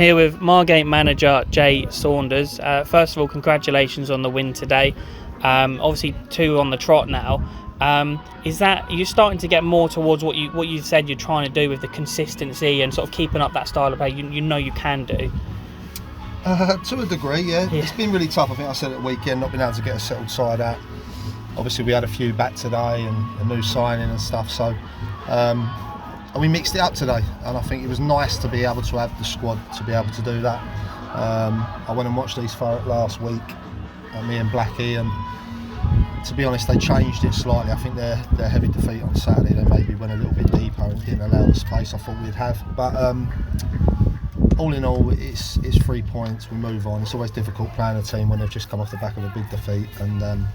here with Margate manager Jay Saunders. First of all, congratulations on the win today. Obviously 2 on the trot now. Is that you're starting to get more towards what you said you're trying to do with the consistency and sort of keeping up that style of play you know you can do? To a degree, yeah. It's been really tough. I think I said at the weekend, not being able to get a settled side out. Obviously, we had a few back today and a new signing and stuff. So, and we mixed it up today, and I think it was nice to be able to have the squad to be able to do that. I went and watched East Thurrock last week, me and Blackie, and to be honest, they changed it slightly. I think their heavy defeat on Saturday, they maybe went a little bit deeper and didn't allow the space I thought we'd have. But all in all, it's 3 points. We move on. It's always difficult playing a team when they've just come off the back of a big defeat, and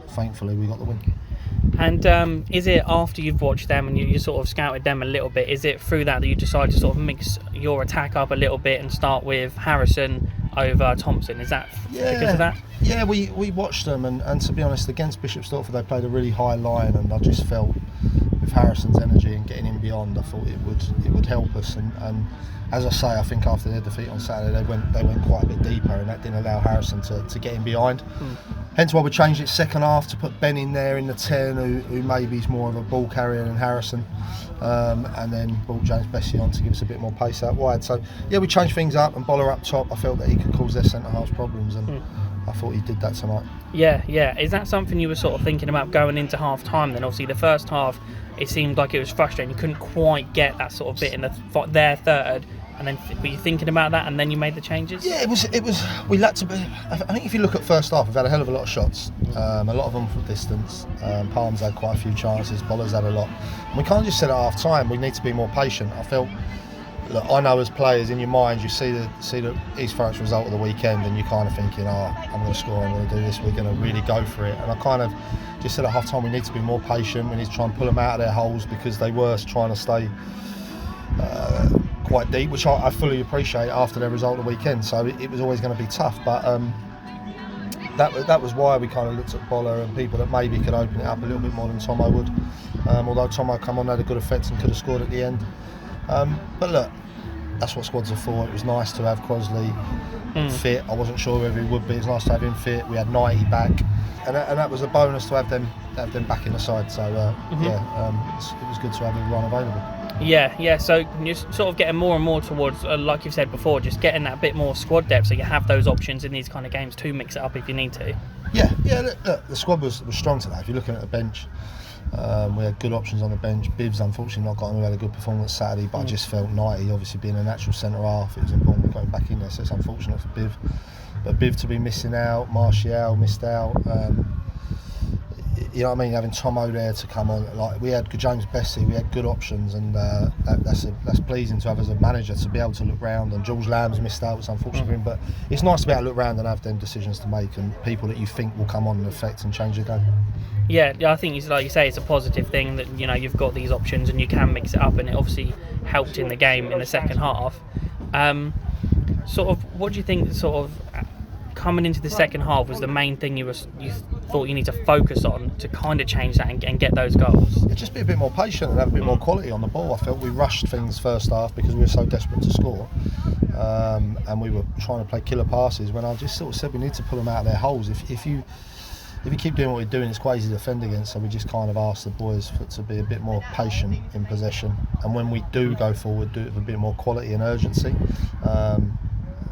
thankfully we got the win. And is it after you've watched them and you sort of scouted them a little bit, is it through that you decide to sort of mix your attack up a little bit and start with Harrison over Thompson? Is that because of that? Yeah, we watched them, and to be honest, against Bishop Stortford they played a really high line, and I just felt with Harrison's energy and getting in beyond, I thought it would help us. And as I say, I think after their defeat on Saturday they went quite a bit deeper, and that didn't allow Harrison to get in behind. Hence why we changed it second half to put Ben in there in the 10, who maybe is more of a ball carrier than Harrison, and then brought James Bessie on to give us a bit more pace out wide. So yeah, we changed things up, and Boller up top, I felt that he could cause their centre halves problems, and I thought he did that tonight. Yeah. Is that something you were sort of thinking about going into half time then? Obviously the first half it seemed like it was frustrating, you couldn't quite get that sort of bit in their third. And then were you thinking about that, and then you made the changes? Yeah, it was. We lacked to be. I think if you look at first half, we've had a hell of a lot of shots. A lot of them from distance. Palms had quite a few chances. Boller's had a lot. And we can't just sit at half time. We need to be more patient. I felt. Look, I know as players, in your mind, you see the East Thurrock's result of the weekend, and you're kind of thinking, I'm going to score. I'm going to do this. We're going to really go for it. And I kind of just said at half time, we need to be more patient. We need to try and pull them out of their holes, because they were trying to stay quite deep, which I fully appreciate after their result of the weekend. So it was always going to be tough, but that was why we kind of looked at Boller and people that maybe could open it up a little bit more than Tomo would. Although Tomo come on, had a good effect and could have scored at the end. But look, that's what squads are for. It was nice to have Crosley fit. I wasn't sure whether he would be. It was nice to have him fit. We had 90 back, and that was a bonus to have them back in the side. So it was good to have everyone available. Yeah. So you're sort of getting more and more towards, like you've said before, just getting that bit more squad depth, so you have those options in these kind of games to mix it up if you need to. Yeah. Look, the squad was strong today. If you're looking at the bench, we had good options on the bench. Biv's unfortunately not got on, who had a good performance Saturday, but I just felt 90, obviously being a natural centre half, it was important we got him back in there, so it's unfortunate for Biv. But Biv to be missing out, Martial missed out. You know what I mean? Having Tomo there to come on, like we had James Bessie, we had good options, and that's pleasing to have as a manager, to be able to look round. And Jules Lamb's missed out, it's unfortunate for him, but it's nice to be able to look round and have them decisions to make, and people that you think will come on and affect and change the game. Yeah, I think it's like you say, it's a positive thing that you've got these options and you can mix it up, and it obviously helped in the game in the second half. Sort of, what do you think? Sort of coming into the second half was the main thing you thought you need to focus on to kind of change that and get those goals? Yeah, just be a bit more patient and have a bit more quality on the ball. I felt we rushed things first half because we were so desperate to score, and we were trying to play killer passes, when I just sort of said we need to pull them out of their holes. If you keep doing what we're doing, it's quite easy to defend against, so we just kind of asked the boys to be a bit more patient in possession, and when we do go forward, do it with a bit more quality and urgency.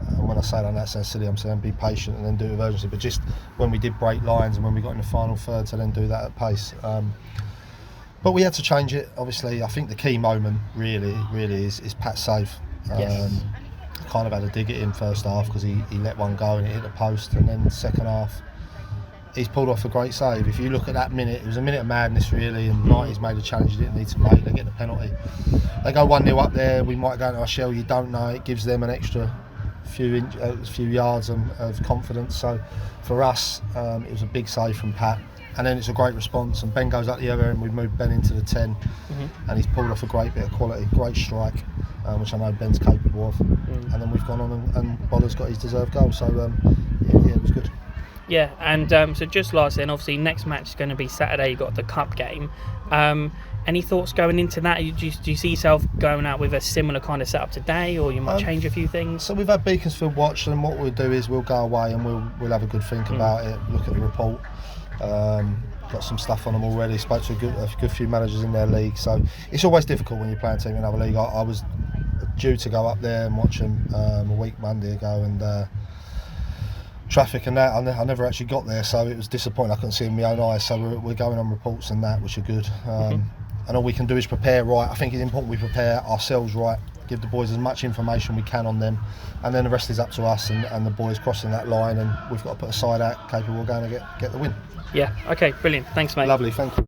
And when I say that, that sounds silly, I'm saying be patient and then do it with urgency, but just when we did break lines and when we got in the final third, to then do that at pace. But we had to change it, obviously. I think the key moment really is Pat's save. Yes. Kind of had to dig it in first half because he let one go and it hit the post, and then second half he's pulled off a great save. If you look at that minute, it was a minute of madness really, and 90's made a challenge he didn't need to make. They get the penalty, they go 1-0 up there, we might go into our shell, you don't know, it gives them an extra few yards of confidence. So for us, it was a big save from Pat, and then it's a great response, and Ben goes up the other end, we've moved Ben into the 10, and he's pulled off a great bit of quality, great strike, which I know Ben's capable of, and then we've gone on and Boller's got his deserved goal, so yeah, it was good. Yeah, and so just last then, obviously next match is going to be Saturday, you've got the cup game. Any thoughts going into that? Do you see yourself going out with a similar kind of setup today, or you might change a few things? So we've had Beaconsfield watched, and what we'll do is we'll go away and we'll have a good think about it, look at the report. Got some stuff on them already. Spoke to a good few managers in their league, so it's always difficult when you're playing a team in another league. I was due to go up there and watch them a week Monday ago, and traffic and that, I never actually got there, so it was disappointing. I couldn't see it with my own eyes. So we're going on reports and that, which are good. And all we can do is prepare right. I think it's important we prepare ourselves right, give the boys as much information we can on them, and then the rest is up to us and the boys crossing that line, and we've got to put a side out capable of going to get the win. Yeah, okay, brilliant. Thanks, mate. Lovely, thank you.